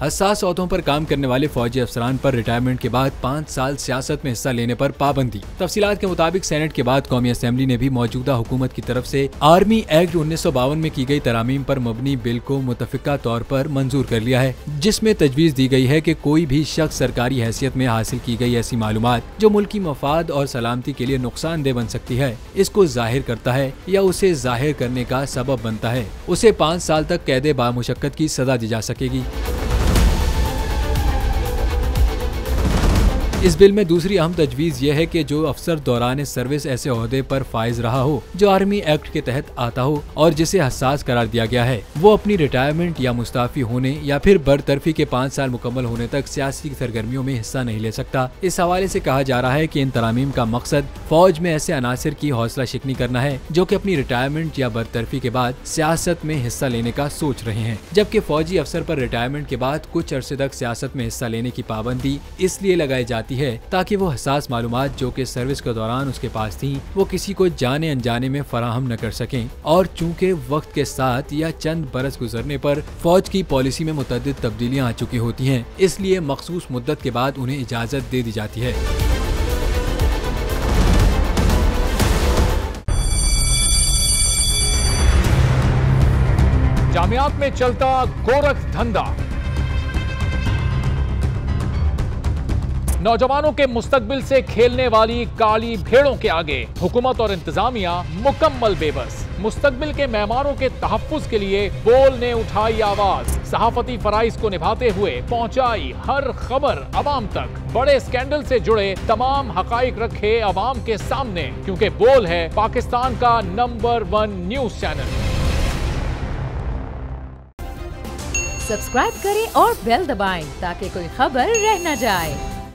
हसास ओहदों पर काम करने वाले फौजी अफसरान पर रिटायरमेंट के बाद 5 साल सियासत में हिस्सा लेने पर पाबंदी। तफसीलात के मुताबिक सेनेट के बाद कौमी असेंबली ने भी मौजूदा हुकूमत की तरफ से आर्मी एक्ट 1952 में की गई तरामीम पर मबनी बिल को मुतफिका तौर पर मंजूर कर लिया है, जिसमें तजवीज दी गई है कि कोई भी शख्स सरकारी हैसियत में हासिल की गई ऐसी मालूमात जो मुल्की मफाद और सलामती के लिए नुकसानदेह बन सकती है, इसको जाहिर करता है या उसे जाहिर करने का सबब बनता है, उसे 5 साल तक कैद बामुशक्कत की सजा दी जा सकेगी। इस बिल में दूसरी अहम तजवीज़ यह है कि जो अफसर दौरान सर्विस ऐसे ओहदे पर फाइज रहा हो जो आर्मी एक्ट के तहत आता हो और जिसे हसास करार दिया गया है, वो अपनी रिटायरमेंट या मुस्ताफी होने या फिर बरतरफी के 5 साल मुकम्मल होने तक सियासी सरगर्मियों में हिस्सा नहीं ले सकता। इस हवाले से कहा जा रहा है कि इन तरामीम का मकसद फौज में ऐसे अनासर की हौसला शिकनी करना है जो कि अपनी रिटायरमेंट या बरतरफी के बाद सियासत में हिस्सा लेने का सोच रहे हैं, जबकि फौजी अफसर पर रिटायरमेंट के बाद कुछ अरसे तक सियासत में हिस्सा लेने की पाबंदी इसलिए लगाई जाती है ताकि वो हसास मालूमात जो कि सर्विस के दौरान उसके पास थी वो किसी को जाने अनजाने में फराहम न कर सकें। और चूंकि वक्त के साथ या चंद बरस गुजरने पर फौज की पॉलिसी में मुतअद्दिद तब्दीलियां आ चुकी होती हैं, इसलिए मखसूस मुद्दत के बाद उन्हें इजाजत दे दी जाती है। जामियात में चलता गोरख धंधा नौजवानों के मुस्तकबिल से खेलने वाली काली भेड़ों के आगे हुकूमत और इंतजामिया मुकम्मल बेबस। मुस्तकबिल के मेहमानों के तहफ्फुज के लिए बोल ने उठाई आवाज, सहाफती फराइज को निभाते हुए पहुंचाई हर खबर अवाम तक, बड़े स्कैंडल से जुड़े तमाम हकाइक रखे अवाम के सामने, क्योंकि बोल है पाकिस्तान का नंबर 1 न्यूज चैनल। सब्सक्राइब करें और बेल दबाएं ताकि कोई खबर रह न जाए।